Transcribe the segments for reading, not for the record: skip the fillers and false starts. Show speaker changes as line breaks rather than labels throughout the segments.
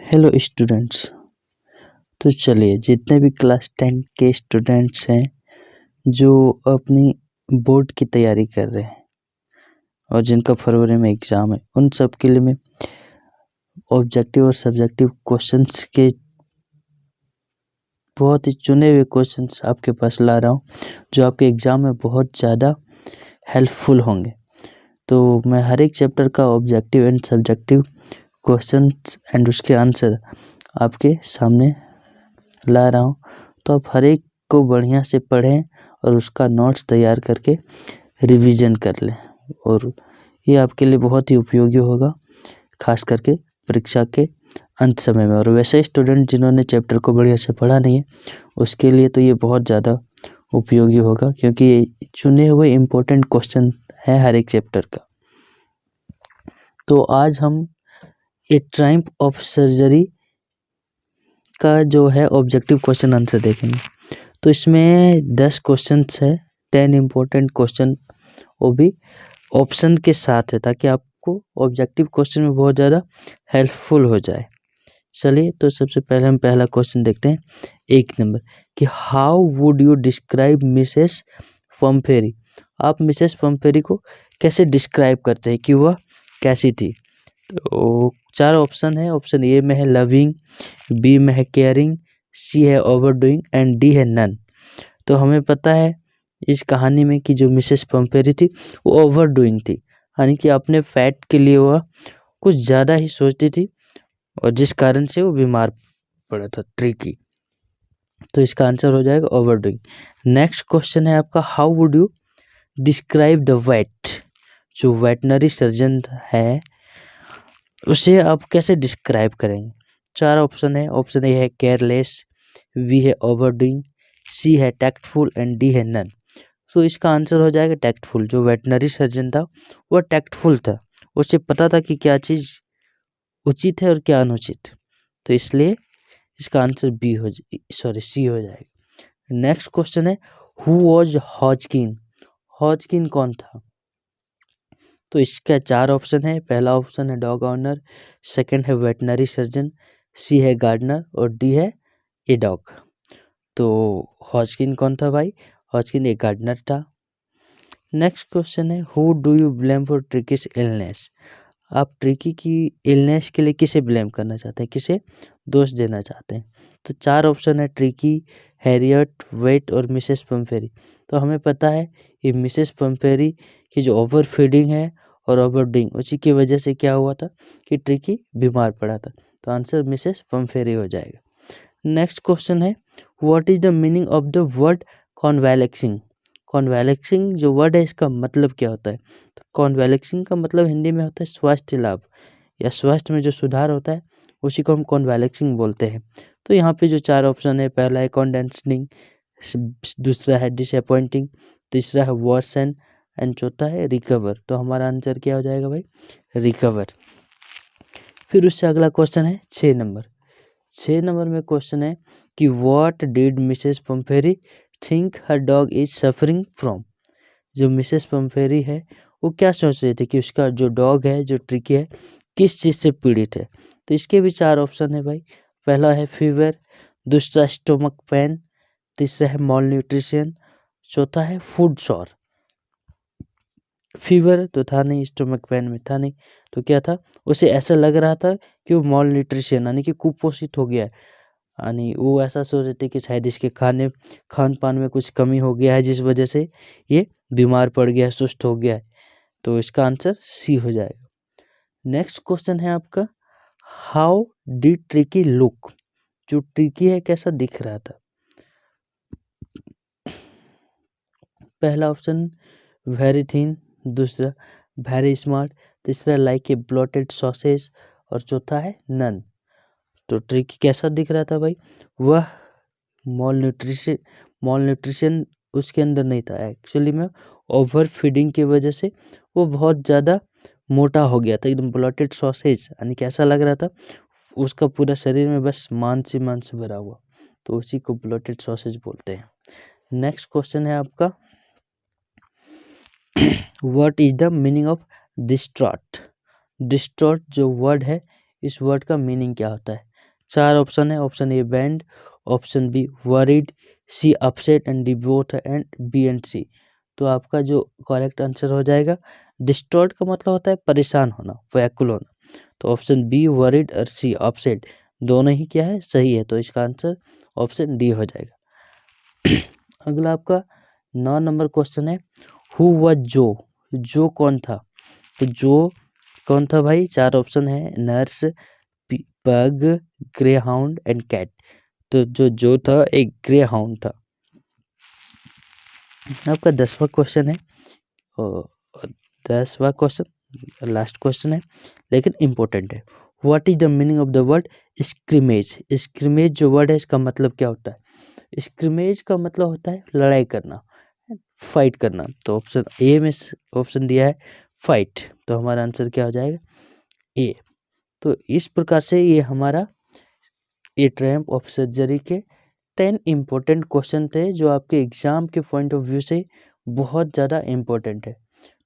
Hello students. तो चलिए, जितने भी क्लास 10 के स्टूडेंट्स हैं जो अपनी बोर्ड की तैयारी कर रहे हैं और जिनका फरवरी में एग्ज़ाम है, उन सब के लिए मैं ऑब्जेक्टिव और सब्जेक्टिव क्वेश्चंस के बहुत ही चुने हुए क्वेश्चंस आपके पास ला रहा हूँ, जो आपके एग्ज़ाम में बहुत ज़्यादा हेल्पफुल होंगे। तो मैं हर एक चैप्टर का objective and subjective questions and उसके आंसर आपके सामने ला रहा हूँ। तो आप हर एक को बढ़िया से पढ़ें और उसका नोट्स तैयार करके रिवीजन कर लें, और ये आपके लिए बहुत ही उपयोगी होगा, खास करके परीक्षा के अंत समय में। और वैसे स्टूडेंट जिन्होंने चैप्टर को बढ़िया से पढ़ा नहीं है, उसके लिए तो ये बहुत ज़्यादा उपयोगी होगा, क्योंकि ये चुने हुए इम्पोर्टेंट क्वेश्चन है हर एक चैप्टर का। तो आज हम ए ट्रायम्फ ऑफ सर्जरी का जो है ऑब्जेक्टिव क्वेश्चन आंसर देखेंगे। तो इसमें 10 क्वेश्चंस है, 10 इम्पोर्टेंट क्वेश्चन, वो भी ऑप्शन के साथ है, ताकि आपको ऑब्जेक्टिव क्वेश्चन में बहुत ज़्यादा हेल्पफुल हो जाए। चलिए, तो सबसे पहले हम पहला क्वेश्चन देखते हैं, 1 नंबर, कि how would you describe Mrs Pumphrey. आप मिसेस पम्फेरी को कैसे डिस्क्राइब करते हैं कि वह कैसी थी। तो 4 ऑप्शन है। ऑप्शन ए में है लविंग, बी में है केयरिंग, सी है ओवरडूइंग एंड डी है नन। तो हमें पता है इस कहानी में कि जो मिसेस पम्फेरी थी वो ओवरडूइंग थी, यानी कि अपने फैट के लिए वह कुछ ज़्यादा ही सोचती थी, और जिस कारण से वो बीमार पड़ा था, ट्रिकी। तो इसका आंसर हो जाएगा ओवरडूइंग। नेक्स्ट क्वेश्चन है आपका, how would you describe the vet. जो वेटनरी सर्जन है उसे आप कैसे डिस्क्राइब करेंगे। 4 ऑप्शन है। ऑप्शन ए है केयरलेस, बी है ओवरडूइंग, सी है टैक्टफुल एंड डी है नन। तो इसका आंसर हो जाएगा टैक्टफुल। जो वेटनरी सर्जन था वह टैक्टफुल था, उसे पता था कि क्या चीज़ उचित है और क्या अनुचित, तो इसलिए इसका आंसर सी हो जाएगा। नेक्स्ट क्वेश्चन है, हु वॉज हॉजकिन। हॉजकिन कौन था। तो इसका 4 ऑप्शन है। पहला ऑप्शन है डॉग ऑनर, सेकंड है वेटनरी सर्जन, सी है गार्डनर और डी है ए डॉग। तो हॉजकिन कौन था भाई। हॉजकिन एक गार्डनर था। नेक्स्ट क्वेश्चन है, who do you blame for ट्रिकीज illness. आप ट्रिकी की इलनेस के लिए किसे ब्लेम करना चाहते हैं, किसे दोष देना चाहते हैं। तो 4 ऑप्शन है, ट्रिकी, हैरियट, वेट और मिसेस पम्फेरी। तो हमें पता है कि मिसेस पम्फेरी की जो ओवर फीडिंग है और ओवरडूइंग, उसी की वजह से क्या हुआ था कि ट्रिकी बीमार पड़ा था। तो आंसर मिसेस पम्फेरी हो जाएगा। नेक्स्ट क्वेश्चन है, what is the meaning of the word convalescing. Convalescing जो वर्ड है, इसका मतलब क्या होता है। तो कॉन्वैलेक्सिंग का मतलब हिंदी में होता है स्वास्थ्य लाभ, या स्वास्थ्य में जो सुधार होता है उसी को हम कॉन्वैलेक्सिंग बोलते हैं। तो यहाँ पे जो 4 ऑप्शन है, पहला है कॉन्डेंसिंग, दूसरा है डिसअपॉइंटिंग, तीसरा है वर्सन एंड चौथा है रिकवर। तो हमारा आंसर क्या हो जाएगा भाई, रिकवर। फिर उससे अगला क्वेश्चन है 6 नंबर। 6 नंबर में क्वेश्चन है कि what did Mrs Pumphrey think her dog is suffering from. जो मिसेस पम्फेरी है वो क्या सोच रही थी कि उसका जो डॉग है, जो ट्रिकी है, किस चीज़ से पीड़ित है। तो इसके भी 4 ऑप्शन है भाई। पहला है फीवर, दूसरा स्टोमक पेन, तीसरा है मॉल न्यूट्रिशन, चौथा है फूड सॉर। फीवर तो था नहीं, स्टोमक पेन में था नहीं, तो क्या था, उसे ऐसा लग रहा था कि वो मॉल न्यूट्रिशन यानी कि कुपोषित हो गया है, यानी वो ऐसा सोच रहे थे कि शायद इसके खान पान में कुछ कमी हो गया है, जिस वजह से ये बीमार पड़ गया है, सुस्त हो गया है। तो इसका आंसर सी हो जाएगा। नेक्स्ट क्वेश्चन है आपका, हाउ डिड ट्रिकी लुक। जो ट्रिकी है कैसा दिख रहा था। पहला ऑप्शन वेरी थिन, दूसरा वेरी स्मार्ट, तीसरा लाइक ए ब्लोटेड सॉसेज और चौथा है नन। तो ट्रिकी कैसा दिख रहा था भाई, वह मॉल न्यूट्रिशन उसके अंदर नहीं था, एक्चुअली में ओवर फीडिंग की वजह से वो बहुत ज़्यादा मोटा हो गया था, एकदम ब्लोटेड सॉसेज, यानी कैसा लग रहा था उसका पूरा शरीर में बस मांस ही मांस भरा हुआ, तो उसी को ब्लोटेड सॉसेज बोलते हैं। नेक्स्ट क्वेश्चन है आपका, what is the meaning of distraught. Distraught जो वर्ड है, इस वर्ड का मीनिंग क्या होता है। 4 ऑप्शन है, option A band, option B worried, C upset and D both and B and C. तो आपका जो करेक्ट आंसर हो जाएगा, डिस्टॉर्ट का मतलब होता है परेशान होना, व्याकुल होना। तो ऑप्शन बी वरीड और सी अपसेट दोनों ही क्या है, सही है। तो इसका आंसर ऑप्शन डी हो जाएगा। अगला आपका 9 नंबर क्वेश्चन है, हु वाज जो कौन था। तो जो कौन था भाई, 4 ऑप्शन है, नर्स, पग, ग्रे हाउंड एंड कैट। तो जो था एक ग्रे हाउंड था। आपका 10वां क्वेश्चन है, और 10वां क्वेश्चन लास्ट क्वेश्चन है लेकिन इम्पोर्टेंट है। What is the meaning of the word scrimmage. Scrimmage जो वर्ड है इसका मतलब क्या होता है। स्क्रिमेज का मतलब होता है लड़ाई करना, फाइट करना। तो ऑप्शन ए में ऑप्शन दिया है फाइट, तो हमारा आंसर क्या हो जाएगा, ए। तो इस प्रकार से ये हमारा ए ट्रैम्प ऑफ सर्जरी के 10 इम्पोर्टेंट क्वेश्चन थे जो आपके एग्जाम के पॉइंट ऑफ व्यू से बहुत ज़्यादा इम्पोर्टेंट है।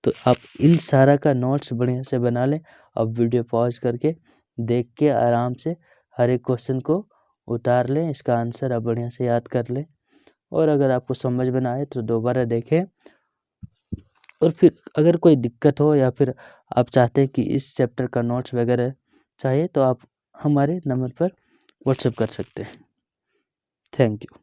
तो आप इन सारा का नोट्स बढ़िया से बना लें। अब वीडियो पॉज करके देख के आराम से हर एक क्वेश्चन को उतार लें, इसका आंसर आप बढ़िया से याद कर लें। और अगर आपको समझ में ना आए तो दोबारा देखें। और फिर अगर कोई दिक्कत हो या फिर आप चाहते हैं कि इस चैप्टर का नोट्स वगैरह चाहिए तो आप हमारे नंबर पर व्हाट्सएप कर सकते हैं। Thank you.